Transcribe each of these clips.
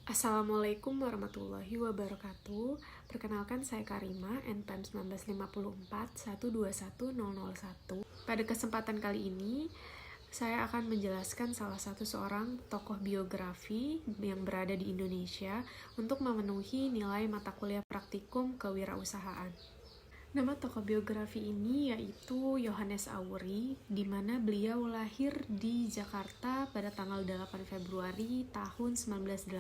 Assalamualaikum warahmatullahi wabarakatuh. Perkenalkan saya Karima, NPM 1954 121001. Pada kesempatan kali ini, saya akan menjelaskan salah satu seorang tokoh biografi yang berada di Indonesia untuk memenuhi nilai mata kuliah praktikum kewirausahaan. Nama tokoh biografi ini yaitu Yohanes Auri, di mana beliau lahir di Jakarta pada tanggal 8 Februari tahun 1985.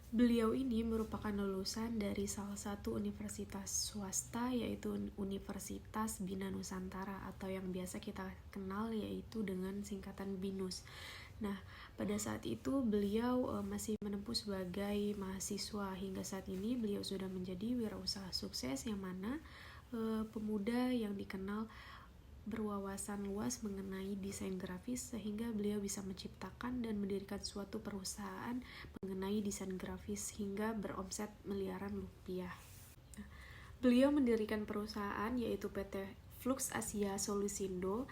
Beliau ini merupakan lulusan dari salah satu universitas swasta, yaitu Universitas Bina Nusantara atau yang biasa kita kenal yaitu dengan singkatan BINUS. Nah, pada saat itu beliau masih menempuh sebagai mahasiswa. Hingga saat ini beliau sudah menjadi wirausaha sukses, yang mana pemuda yang dikenal berwawasan luas mengenai desain grafis, sehingga beliau bisa menciptakan dan mendirikan suatu perusahaan mengenai desain grafis hingga beromset miliaran rupiah. Beliau mendirikan perusahaan yaitu PT Flux Asia Solusindo.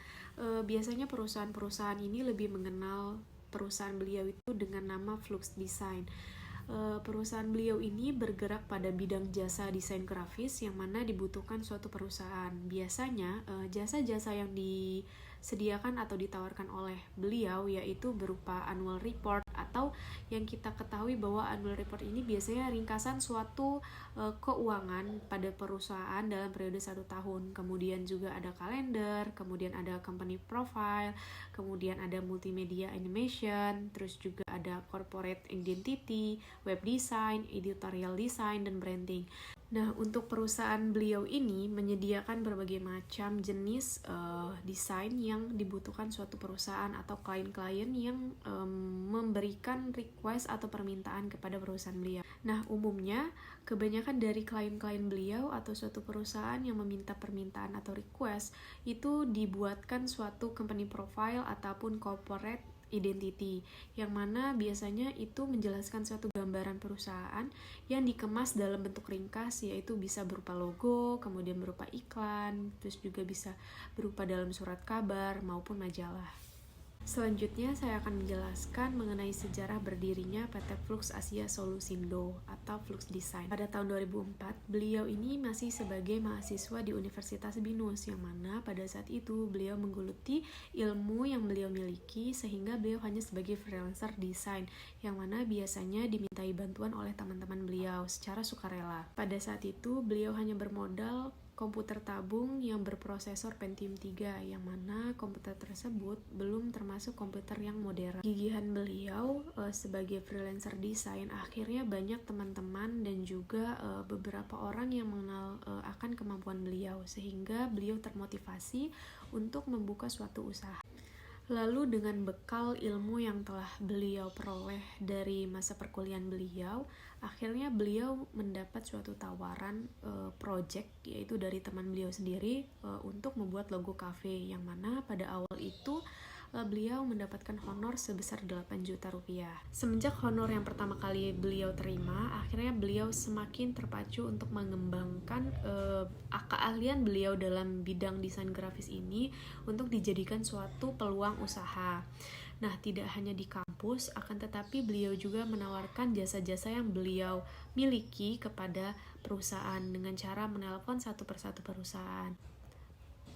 Biasanya perusahaan-perusahaan ini lebih mengenal perusahaan beliau itu dengan nama Flux Design. Perusahaan beliau ini bergerak pada bidang jasa desain grafis yang mana dibutuhkan suatu perusahaan. Biasanya jasa-jasa yang disediakan atau ditawarkan oleh beliau yaitu berupa annual report, atau yang kita ketahui bahwa annual report ini biasanya ringkasan suatu keuangan pada perusahaan dalam periode 1 tahun. Kemudian juga ada kalender, kemudian ada company profile, kemudian ada multimedia animation, terus juga ada corporate identity, web design, editorial design, dan branding. Nah, untuk perusahaan beliau ini menyediakan berbagai macam jenis desain yang dibutuhkan suatu perusahaan atau klien-klien yang memberikan request atau permintaan kepada perusahaan beliau. Nah, umumnya kebanyakan dari klien-klien beliau atau suatu perusahaan yang meminta permintaan atau request itu dibuatkan suatu company profile ataupun corporate identity, yang mana biasanya itu menjelaskan suatu gambaran perusahaan yang dikemas dalam bentuk ringkas, yaitu bisa berupa logo, kemudian berupa iklan, terus juga bisa berupa dalam surat kabar maupun majalah. Selanjutnya saya akan menjelaskan mengenai sejarah berdirinya PT Flux Asia Solusindo atau Flux Design. Pada tahun 2004, beliau ini masih sebagai mahasiswa di Universitas BINUS, yang mana pada saat itu beliau menggeluti ilmu yang beliau miliki, sehingga beliau hanya sebagai freelancer desain, yang mana biasanya dimintai bantuan oleh teman-teman beliau secara sukarela. Pada saat itu beliau hanya bermodal komputer tabung yang berprosesor Pentium 3, yang mana komputer tersebut belum termasuk komputer yang modern. Gigihan beliau sebagai freelancer desain, akhirnya banyak teman-teman dan juga beberapa orang yang mengenal akan kemampuan beliau, sehingga beliau termotivasi untuk membuka suatu usaha. Lalu dengan bekal ilmu yang telah beliau peroleh dari masa perkuliahan beliau, akhirnya beliau mendapat suatu tawaran project, yaitu dari teman beliau sendiri, untuk membuat logo cafe, yang mana pada awal itu beliau mendapatkan honor sebesar 8 juta rupiah. Semenjak honor yang pertama kali beliau terima, akhirnya beliau semakin terpacu untuk mengembangkan keahlian beliau dalam bidang desain grafis ini untuk dijadikan suatu peluang usaha. Nah, tidak hanya di kampus, akan tetapi beliau juga menawarkan jasa-jasa yang beliau miliki kepada perusahaan dengan cara menelpon satu persatu perusahaan.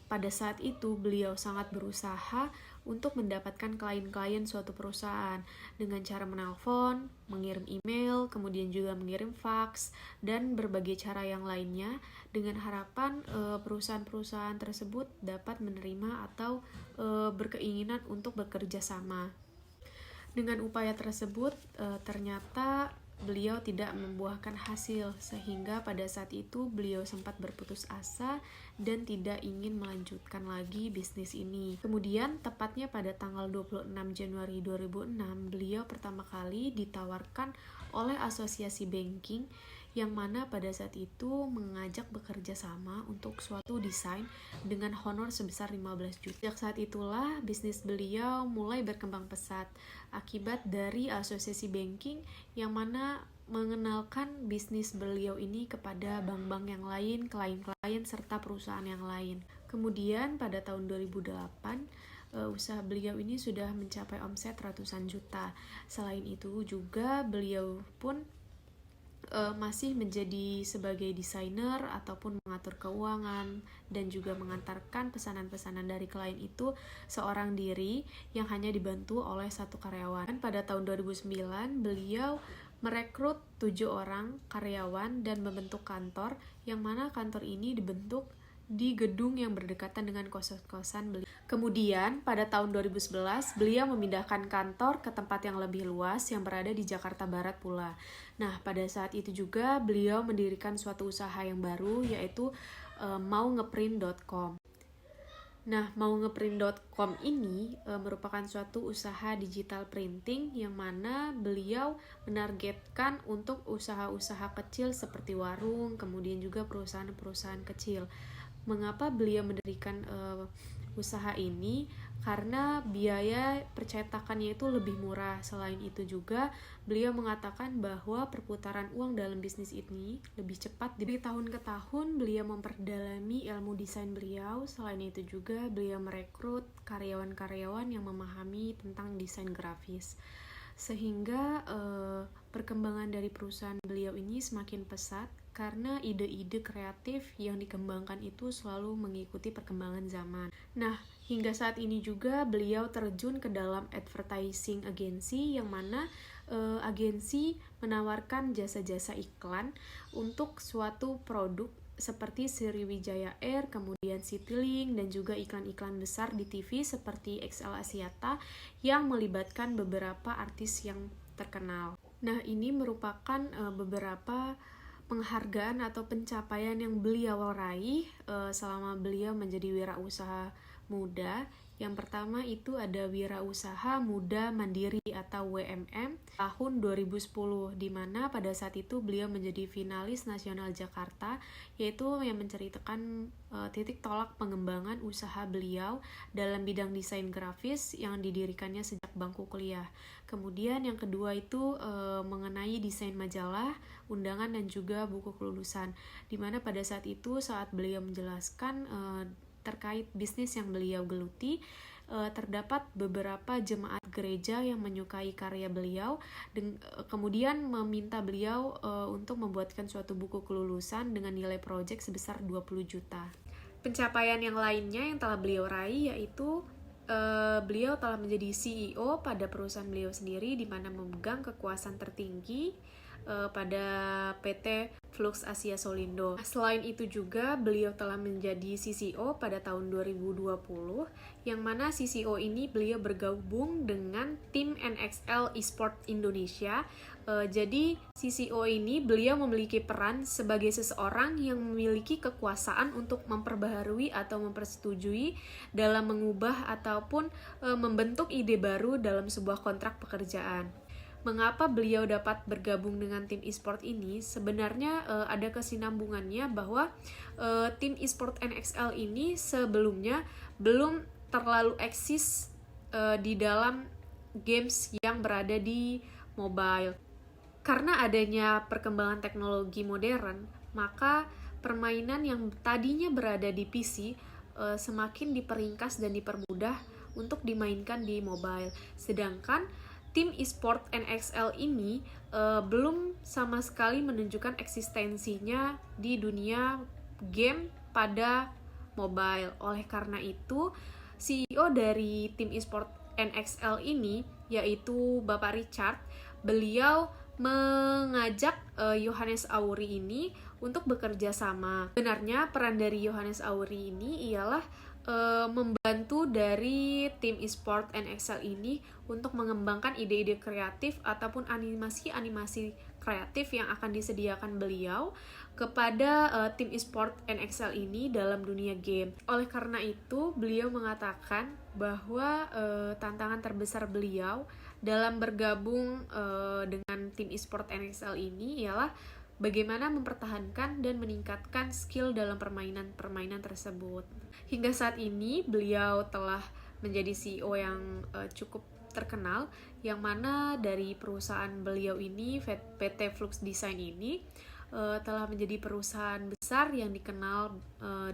Pada saat itu beliau sangat berusaha untuk mendapatkan klien-klien suatu perusahaan dengan cara menelpon, mengirim email, kemudian juga mengirim fax, dan berbagai cara yang lainnya, dengan harapan perusahaan-perusahaan tersebut dapat menerima atau berkeinginan untuk bekerja sama. Dengan upaya tersebut ternyata beliau tidak membuahkan hasil, sehingga pada saat itu beliau sempat berputus asa dan tidak ingin melanjutkan lagi bisnis ini. Kemudian tepatnya pada tanggal 26 Januari 2006, beliau pertama kali ditawarkan oleh Asosiasi Banking, yang mana pada saat itu mengajak bekerja sama untuk suatu desain dengan honor sebesar 15 juta. Sejak saat itulah bisnis beliau mulai berkembang pesat akibat dari Asosiasi Banking, yang mana mengenalkan bisnis beliau ini kepada bank-bank yang lain, klien-klien, serta perusahaan yang lain. Kemudian pada tahun 2008, usaha beliau ini sudah mencapai omset ratusan juta. Selain itu juga beliau pun masih menjadi sebagai desainer ataupun mengatur keuangan dan juga mengantarkan pesanan-pesanan dari klien itu seorang diri yang hanya dibantu oleh satu karyawan. Pada tahun 2009 beliau merekrut 7 orang karyawan dan membentuk kantor, yang mana kantor ini dibentuk di gedung yang berdekatan dengan kos-kosan beliau. Kemudian pada tahun 2011 beliau memindahkan kantor ke tempat yang lebih luas yang berada di Jakarta Barat pula. Nah, pada saat itu juga beliau mendirikan suatu usaha yang baru, yaitu maungeprint.com. Nah, maungeprint.com ini merupakan suatu usaha digital printing yang mana beliau menargetkan untuk usaha-usaha kecil seperti warung, kemudian juga perusahaan-perusahaan kecil. Mengapa beliau mendirikan usaha ini? Karena biaya percetakannya itu lebih murah. Selain itu juga beliau mengatakan bahwa perputaran uang dalam bisnis ini lebih cepat. Dari tahun ke tahun beliau memperdalami ilmu desain beliau. Selain itu juga beliau merekrut karyawan-karyawan yang memahami tentang desain grafis, sehingga perkembangan dari perusahaan beliau ini semakin pesat karena ide-ide kreatif yang dikembangkan itu selalu mengikuti perkembangan zaman. Nah, hingga saat ini juga beliau terjun ke dalam advertising agency, yang mana agensi menawarkan jasa-jasa iklan untuk suatu produk seperti Sriwijaya Air, kemudian Citylink, dan juga iklan-iklan besar di TV seperti XL Axiata yang melibatkan beberapa artis yang terkenal. Nah, ini merupakan beberapa penghargaan atau pencapaian yang beliau raih selama beliau menjadi wirausaha muda. Yang pertama itu ada Wirausaha Muda Mandiri atau WMM tahun 2010, di mana pada saat itu beliau menjadi finalis nasional Jakarta, yaitu yang menceritakan titik tolak pengembangan usaha beliau dalam bidang desain grafis yang didirikannya sejak bangku kuliah. Kemudian yang kedua itu mengenai desain majalah, undangan, dan juga buku kelulusan, di mana pada saat itu saat beliau menjelaskan terkait bisnis yang beliau geluti, terdapat beberapa jemaat gereja yang menyukai karya beliau, kemudian meminta beliau untuk membuatkan suatu buku kelulusan dengan nilai proyek sebesar 20 juta. Pencapaian yang lainnya yang telah beliau raih yaitu beliau telah menjadi CEO pada perusahaan beliau sendiri, di mana memegang kekuasaan tertinggi pada PT Flux Asia Solindo. Selain itu juga beliau telah menjadi CCO pada tahun 2020, yang mana CCO ini beliau bergabung dengan tim NXL Esport Indonesia. Jadi CCO ini beliau memiliki peran sebagai seseorang yang memiliki kekuasaan untuk memperbaharui atau mempersetujui dalam mengubah ataupun membentuk ide baru dalam sebuah kontrak pekerjaan. Mengapa beliau dapat bergabung dengan tim e-sport ini? Sebenarnya ada kesinambungannya bahwa tim e-sport NXL ini sebelumnya belum terlalu eksis di dalam games yang berada di mobile. Karena adanya perkembangan teknologi modern, maka permainan yang tadinya berada di PC semakin diperingkas dan dipermudah untuk dimainkan di mobile. Sedangkan tim e-sport NXL ini belum sama sekali menunjukkan eksistensinya di dunia game pada mobile. Oleh karena itu, CEO dari tim e-sport NXL ini, yaitu Bapak Richard, beliau mengajak Yohanes Auri ini untuk bekerja sama. Sebenarnya peran dari Yohanes Auri ini ialah membantu dari tim e-sport NXL ini untuk mengembangkan ide-ide kreatif ataupun animasi-animasi kreatif yang akan disediakan beliau kepada tim e-sport NXL ini dalam dunia game. Oleh karena itu, beliau mengatakan bahwa tantangan terbesar beliau dalam bergabung dengan tim e-sport NXL ini ialah bagaimana mempertahankan dan meningkatkan skill dalam permainan tersebut. Hingga saat ini beliau telah menjadi CEO yang cukup terkenal, yang mana dari perusahaan beliau ini, PT Flux Design ini, telah menjadi perusahaan besar yang dikenal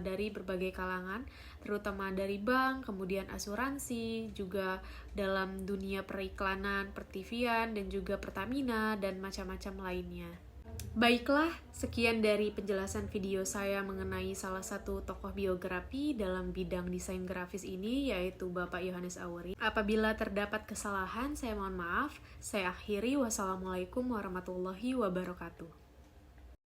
dari berbagai kalangan, terutama dari bank, kemudian asuransi, juga dalam dunia periklanan, per-TV-an, dan juga Pertamina, dan macam-macam lainnya. Baiklah, sekian dari penjelasan video saya mengenai salah satu tokoh biografi dalam bidang desain grafis ini, yaitu Bapak Yohanes Awori. Apabila terdapat kesalahan, saya mohon maaf. Saya akhiri. Wassalamualaikum warahmatullahi wabarakatuh.